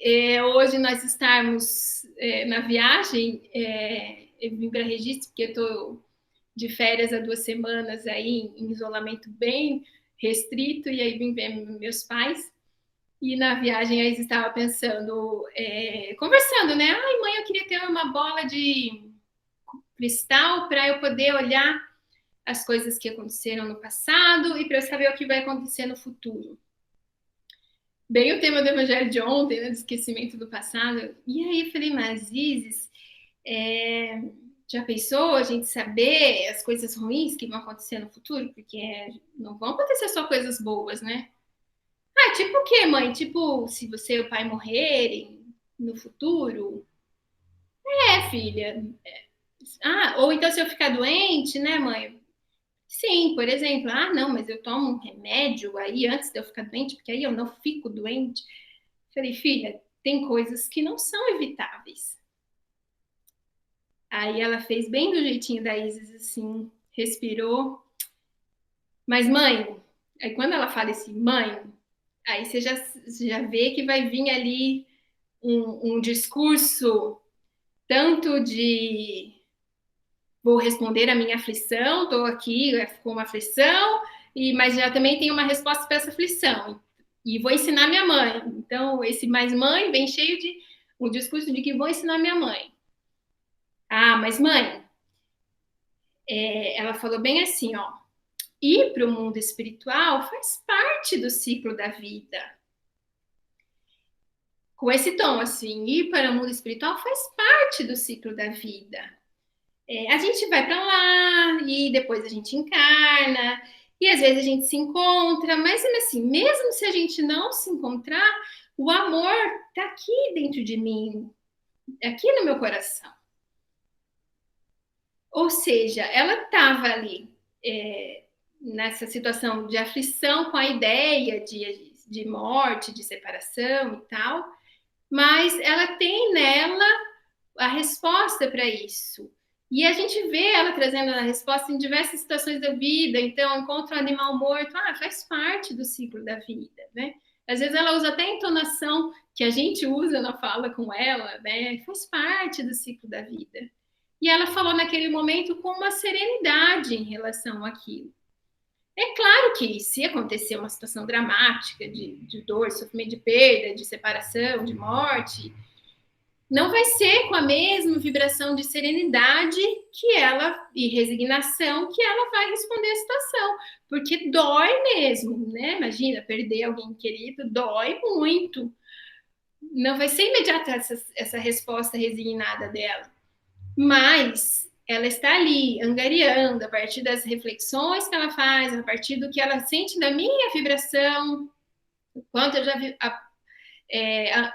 [SPEAKER 1] hoje nós estarmos na viagem, eu vim para Registro, porque eu estou de férias há 2 semanas aí, em isolamento bem restrito, e aí vim ver meus pais. E na viagem eles estavam pensando, conversando, né? Ai, mãe, eu queria ter uma bola de cristal para eu poder olhar as coisas que aconteceram no passado e para eu saber o que vai acontecer no futuro. Bem o tema do evangelho de ontem, né, do esquecimento do passado. E aí eu falei, mas Isis, já pensou a gente saber as coisas ruins que vão acontecer no futuro? Porque não vão acontecer só coisas boas, né? Ah, tipo o quê, mãe? Tipo, se você e o pai morrerem no futuro? Filha. Ou então se eu ficar doente, né, mãe? Sim, por exemplo, não, mas eu tomo um remédio aí antes de eu ficar doente, porque aí eu não fico doente. Falei, filha, tem coisas que não são evitáveis. Aí ela fez bem do jeitinho da Isis, assim, respirou. Mas, mãe, aí quando ela fala assim, mãe, aí você já vê que vai vir ali um discurso tanto de vou responder a minha aflição, estou aqui com uma aflição, mas já também tem uma resposta para essa aflição. E vou ensinar minha mãe. Então, esse mais mãe vem cheio de um discurso de que vou ensinar minha mãe. Mas mãe, ela falou bem assim, ó, ir para o mundo espiritual faz parte do ciclo da vida. Com esse tom, assim, ir para o mundo espiritual faz parte do ciclo da vida. A gente vai para lá e depois a gente encarna, e às vezes a gente se encontra, mas assim, mesmo se a gente não se encontrar, o amor está aqui dentro de mim, aqui no meu coração. Ou seja, ela estava ali nessa situação de aflição com a ideia de morte, de separação e tal, mas ela tem nela a resposta para isso. E a gente vê ela trazendo a resposta em diversas situações da vida. Então, encontra um animal morto, faz parte do ciclo da vida, né? Às vezes ela usa até a entonação que a gente usa na fala com ela, né? Faz parte do ciclo da vida. E ela falou naquele momento com uma serenidade em relação àquilo. É claro que se acontecer uma situação dramática de dor, sofrimento, de perda, de separação, de morte, não vai ser com a mesma vibração de serenidade que ela e resignação que ela vai responder a situação, porque dói mesmo, né? Imagina, perder alguém querido dói muito. Não vai ser imediata essa resposta resignada dela, mas ela está ali angariando a partir das reflexões que ela faz, a partir do que ela sente da minha vibração, o quanto eu já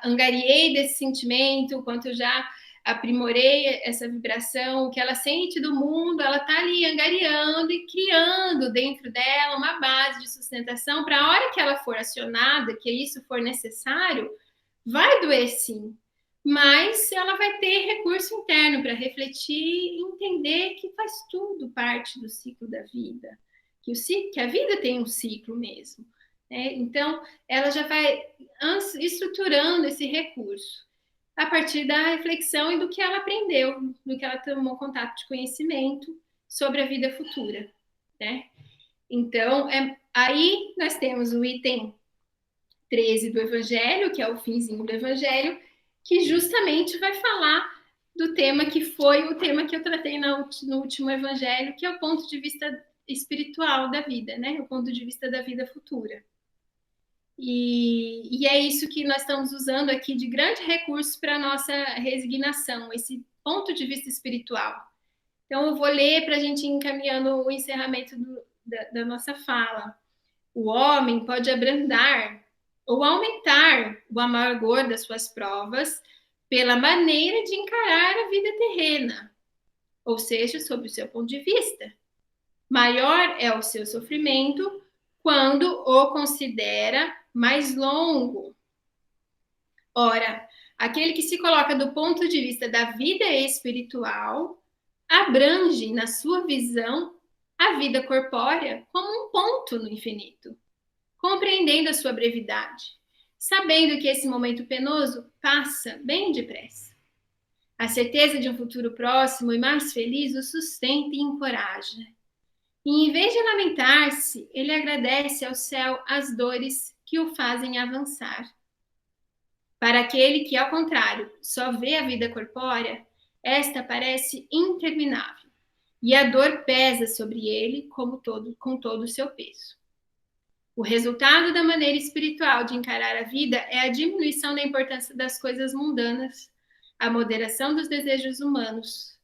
[SPEAKER 1] angariei desse sentimento, o quanto eu já aprimorei essa vibração, o que ela sente do mundo, ela está ali angariando e criando dentro dela uma base de sustentação para a hora que ela for acionada, que isso for necessário, vai doer sim, mas ela vai ter recurso interno para refletir e entender que faz tudo parte do ciclo da vida, que a vida tem um ciclo mesmo. Então, ela já vai estruturando esse recurso a partir da reflexão e do que ela aprendeu, do que ela tomou contato de conhecimento sobre a vida futura, né? Então, aí nós temos o item 13 do Evangelho, que é o finzinho do Evangelho, que justamente vai falar do tema que foi o tema que eu tratei no último evangelho, que é o ponto de vista espiritual da vida, né? O ponto de vista da vida futura. E é isso que nós estamos usando aqui de grande recurso para a nossa resignação, esse ponto de vista espiritual. Então, eu vou ler para a gente ir encaminhando o encerramento da nossa fala. O homem pode abrandar ou aumentar o amargor das suas provas pela maneira de encarar a vida terrena, ou seja, sob o seu ponto de vista. Maior é o seu sofrimento quando o considera mais longo. Ora, aquele que se coloca do ponto de vista da vida espiritual abrange, na sua visão, a vida corpórea como um ponto no infinito, compreendendo a sua brevidade, sabendo que esse momento penoso passa bem depressa. A certeza de um futuro próximo e mais feliz o sustenta e encoraja. E em vez de lamentar-se, ele agradece ao céu as dores que o fazem avançar. Para aquele que, ao contrário, só vê a vida corpórea, esta parece interminável, e a dor pesa sobre ele com todo o seu peso. O resultado da maneira espiritual de encarar a vida é a diminuição da importância das coisas mundanas, a moderação dos desejos humanos,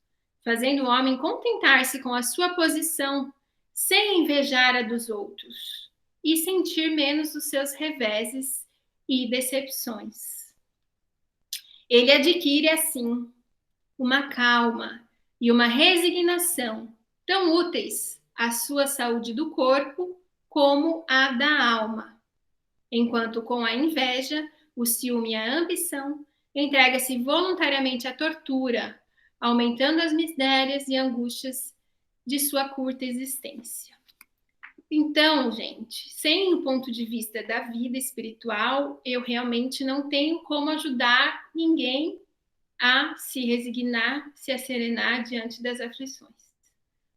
[SPEAKER 1] fazendo o homem contentar-se com a sua posição sem invejar a dos outros e sentir menos os seus reveses e decepções. Ele adquire, assim, uma calma e uma resignação tão úteis à sua saúde do corpo como à da alma, enquanto com a inveja, o ciúme e a ambição entrega-se voluntariamente à tortura, aumentando as misérias e angústias de sua curta existência. Então, gente, sem o ponto de vista da vida espiritual, eu realmente não tenho como ajudar ninguém a se resignar, se asserenar diante das aflições.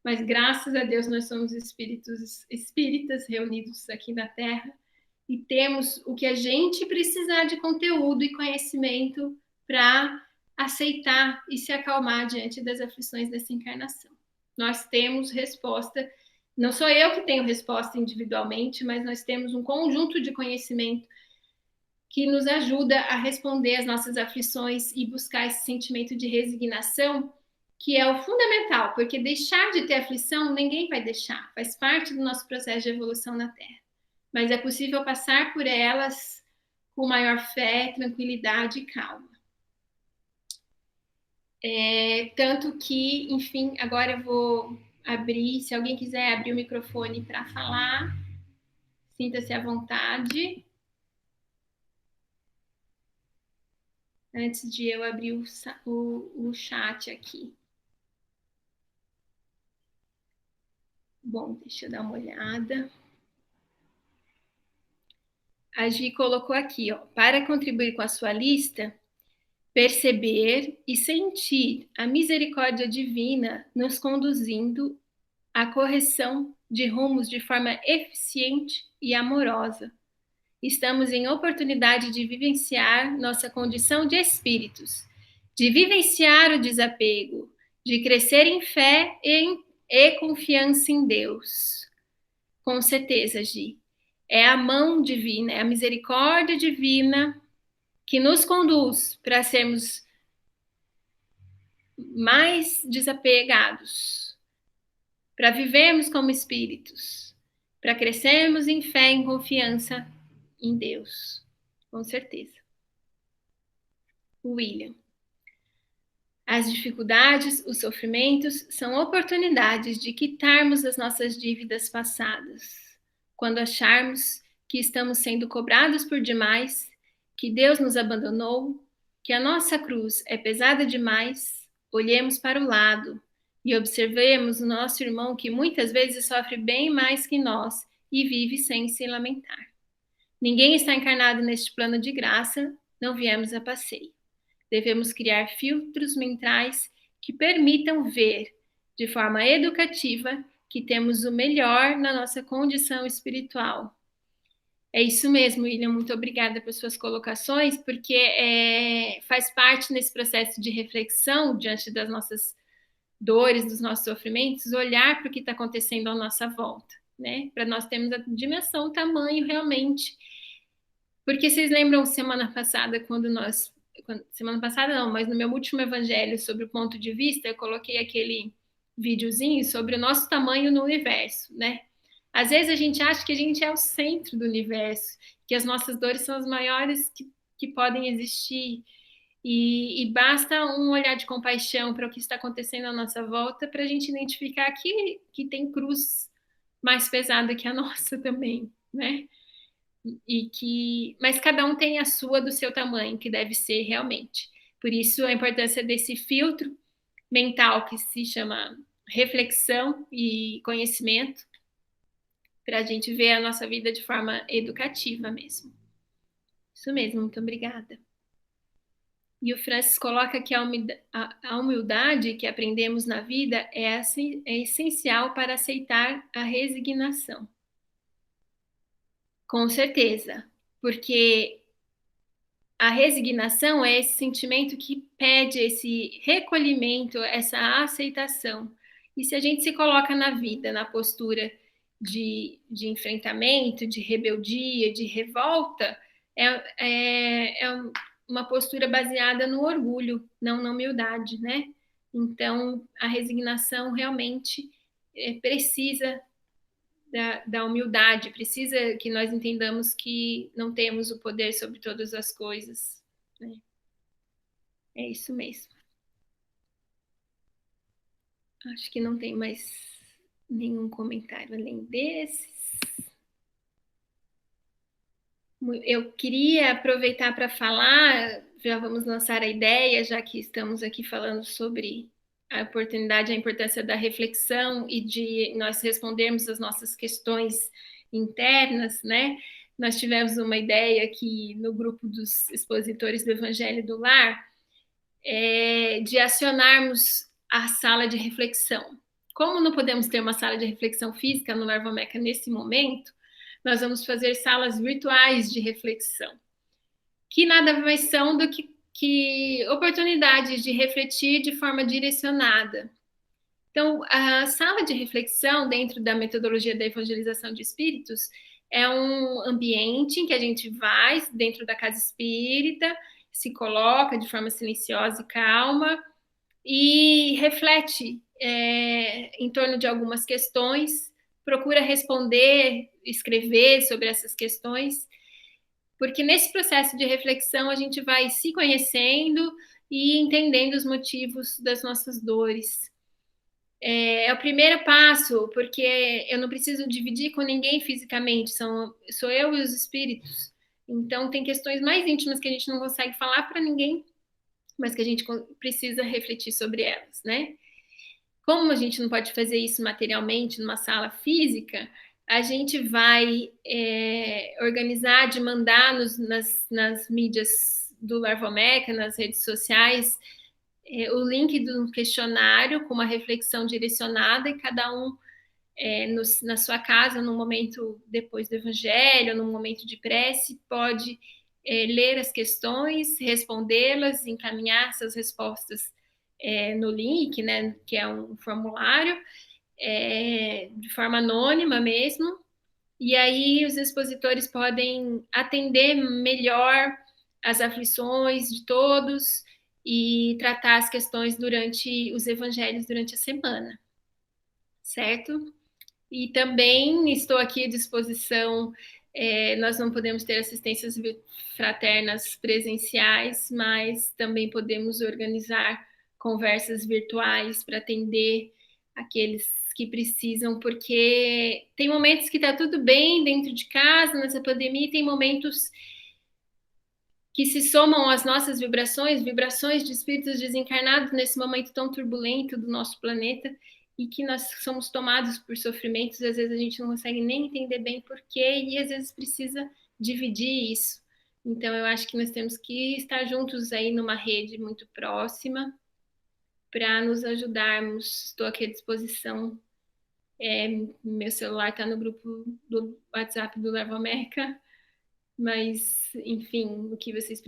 [SPEAKER 1] Mas graças a Deus nós somos espíritas reunidos aqui na Terra e temos o que a gente precisar de conteúdo e conhecimento para aceitar e se acalmar diante das aflições dessa encarnação. Nós temos resposta, não sou eu que tenho resposta individualmente, mas nós temos um conjunto de conhecimento que nos ajuda a responder às nossas aflições e buscar esse sentimento de resignação, que é o fundamental, porque deixar de ter aflição ninguém vai deixar, faz parte do nosso processo de evolução na Terra. Mas é possível passar por elas com maior fé, tranquilidade e calma. Tanto que, enfim, agora eu vou abrir, se alguém quiser abrir o microfone para falar, sinta-se à vontade. Antes de eu abrir o chat aqui. Bom, deixa eu dar uma olhada. A Gi colocou aqui, ó, para contribuir com a sua lista, perceber e sentir a misericórdia divina nos conduzindo à correção de rumos de forma eficiente e amorosa. Estamos em oportunidade de vivenciar nossa condição de espíritos, de vivenciar o desapego, de crescer em fé e confiança em Deus. Com certeza, Gi. É a mão divina, é a misericórdia divina que nos conduz para sermos mais desapegados, para vivermos como espíritos, para crescermos em fé e em confiança em Deus, com certeza. William. As dificuldades, os sofrimentos são oportunidades de quitarmos as nossas dívidas passadas. Quando acharmos que estamos sendo cobrados por demais, que Deus nos abandonou, que a nossa cruz é pesada demais, olhemos para o lado e observemos o nosso irmão que muitas vezes sofre bem mais que nós e vive sem se lamentar. Ninguém está encarnado neste plano de graça, não viemos a passeio. Devemos criar filtros mentais que permitam ver, de forma educativa, que temos o melhor na nossa condição espiritual. É isso mesmo, William. Muito obrigada por suas colocações, porque faz parte nesse processo de reflexão diante das nossas dores, dos nossos sofrimentos, olhar para o que está acontecendo à nossa volta, né? Para nós termos a dimensão, o tamanho realmente. Porque vocês lembram semana passada, semana passada não, mas no meu último evangelho sobre o ponto de vista, eu coloquei aquele videozinho sobre o nosso tamanho no universo, né? Às vezes a gente acha que a gente é o centro do universo, que as nossas dores são as maiores que podem existir. E basta um olhar de compaixão para o que está acontecendo à nossa volta para a gente identificar que tem cruz mais pesada que a nossa também, né? Mas cada um tem a sua do seu tamanho, que deve ser realmente. Por isso a importância desse filtro mental que se chama reflexão e conhecimento, para a gente ver a nossa vida de forma educativa mesmo. Isso mesmo, muito obrigada. E o Francis coloca que a humildade que aprendemos na vida é essencial para aceitar a resignação. Com certeza, porque a resignação é esse sentimento que pede esse recolhimento, essa aceitação. E se a gente se coloca na vida, na postura de enfrentamento, de rebeldia, de revolta, é uma postura baseada no orgulho, não na humildade, né? Então, a resignação realmente precisa da humildade, precisa que nós entendamos que não temos o poder sobre todas as coisas, né? É isso mesmo. Acho que não tem mais nenhum comentário além desses. Eu queria aproveitar para falar, já vamos lançar a ideia, já que estamos aqui falando sobre a oportunidade, a importância da reflexão e de nós respondermos as nossas questões internas, né? Nós tivemos uma ideia aqui no grupo dos expositores do Evangelho do Lar, de acionarmos a sala de reflexão. Como não podemos ter uma sala de reflexão física no Larvomeca nesse momento, nós vamos fazer salas virtuais de reflexão, que nada mais são do que oportunidades de refletir de forma direcionada. Então, a sala de reflexão, dentro da metodologia da evangelização de espíritos, é um ambiente em que a gente vai dentro da casa espírita, se coloca de forma silenciosa e calma e reflete em torno de algumas questões, procura responder, escrever sobre essas questões, porque nesse processo de reflexão a gente vai se conhecendo e entendendo os motivos das nossas dores. É o primeiro passo, porque eu não preciso dividir com ninguém fisicamente, sou eu e os espíritos. Então, tem questões mais íntimas que a gente não consegue falar para ninguém, mas que a gente precisa refletir sobre elas, né? Como a gente não pode fazer isso materialmente numa sala física, a gente vai organizar, de mandar nas mídias do Larvomeca, nas redes sociais, o link do questionário com uma reflexão direcionada, e cada um na sua casa, num momento depois do Evangelho, num momento de prece, pode ler as questões, respondê-las, encaminhar essas respostas no link, né, que é um formulário, de forma anônima mesmo, e aí os expositores podem atender melhor as aflições de todos e tratar as questões durante os evangelhos durante a semana, certo? E também estou aqui à disposição. Nós não podemos ter assistências fraternas presenciais, mas também podemos organizar conversas virtuais para atender aqueles que precisam, porque tem momentos que está tudo bem dentro de casa, nessa pandemia, e tem momentos que se somam às nossas vibrações de espíritos desencarnados nesse momento tão turbulento do nosso planeta, e que nós somos tomados por sofrimentos, e às vezes a gente não consegue nem entender bem porquê, e às vezes precisa dividir isso. Então, eu acho que nós temos que estar juntos aí numa rede muito próxima para nos ajudarmos. Estou aqui à disposição. Meu celular está no grupo do WhatsApp do Larvomeca. Mas, enfim, o que vocês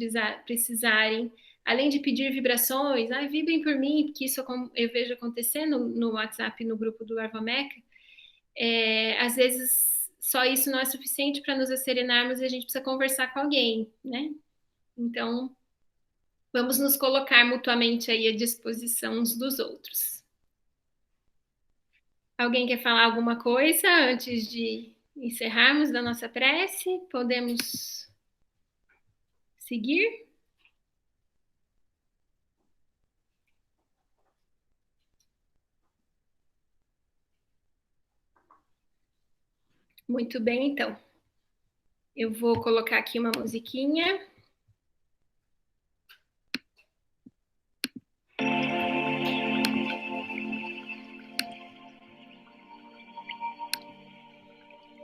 [SPEAKER 1] precisarem. Além de pedir vibrações, vibrem por mim, porque isso eu vejo acontecendo no WhatsApp, no grupo do Arvomeca. Às vezes, só isso não é suficiente para nos serenarmos e a gente precisa conversar com alguém, né? Então, vamos nos colocar mutuamente aí à disposição uns dos outros. Alguém quer falar alguma coisa antes de encerrarmos da nossa prece? Podemos seguir? Muito bem, então. Eu vou colocar aqui uma musiquinha.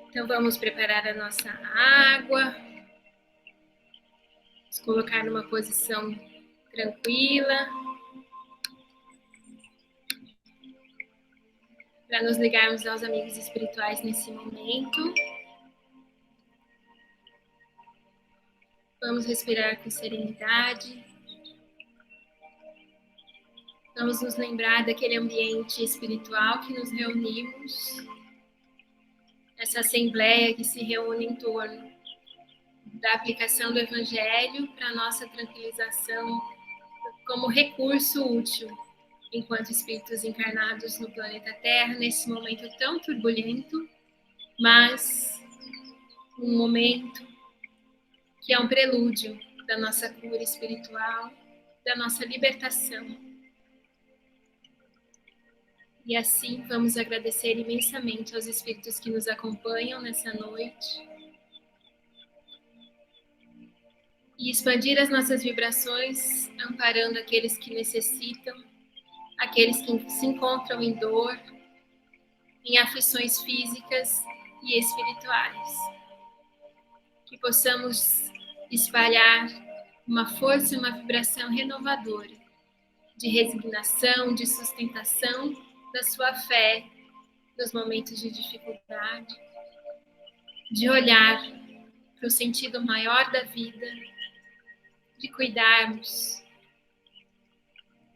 [SPEAKER 1] Então, vamos preparar a nossa água. Vamos colocar numa posição tranquila. Para nos ligarmos aos amigos espirituais nesse momento. Vamos respirar com serenidade. Vamos nos lembrar daquele ambiente espiritual que nos reunimos. Essa assembleia que se reúne em torno da aplicação do Evangelho para a nossa tranquilização como recurso útil enquanto espíritos encarnados no planeta Terra, nesse momento tão turbulento, mas um momento que é um prelúdio da nossa cura espiritual, da nossa libertação. E assim vamos agradecer imensamente aos espíritos que nos acompanham nessa noite e expandir as nossas vibrações, amparando aqueles que necessitam, aqueles que se encontram em dor, em aflições físicas e espirituais. Que possamos espalhar uma força e uma vibração renovadora, de resignação, de sustentação da sua fé nos momentos de dificuldade, de olhar para o sentido maior da vida, de cuidarmos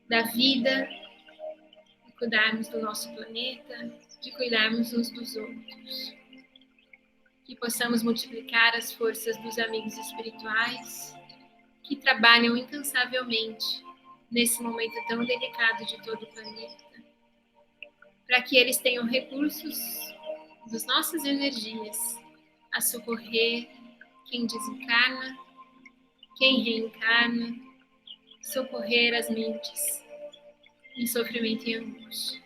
[SPEAKER 1] da vida, de cuidarmos do nosso planeta, de cuidarmos uns dos outros. Que possamos multiplicar as forças dos amigos espirituais que trabalham incansavelmente nesse momento tão delicado de todo o planeta, para que eles tenham recursos das nossas energias a socorrer quem desencarna, quem reencarna, socorrer as mentes em sofrimento e angústia.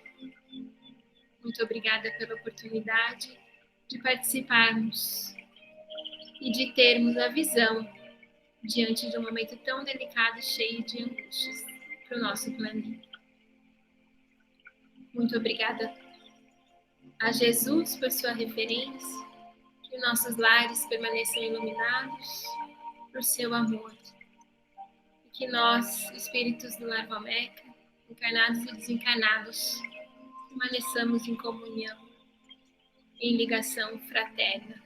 [SPEAKER 1] Muito obrigada pela oportunidade de participarmos e de termos a visão diante de um momento tão delicado e cheio de angústias para o nosso planeta. Muito obrigada a Jesus por sua referência, que nossos lares permaneçam iluminados por seu amor, e que nós, espíritos do Lar Valmeca, encarnados e desencarnados, permaneçamos em comunhão, em ligação fraterna.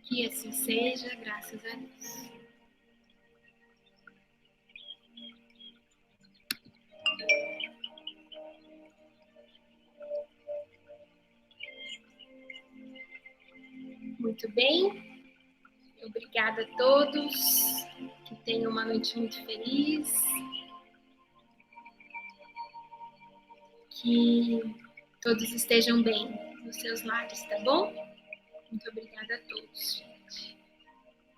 [SPEAKER 1] Que assim seja, graças a Deus. Muito bem, obrigada a todos, que tenham uma noite muito feliz, que todos estejam bem nos seus lares, tá bom? Muito obrigada a todos.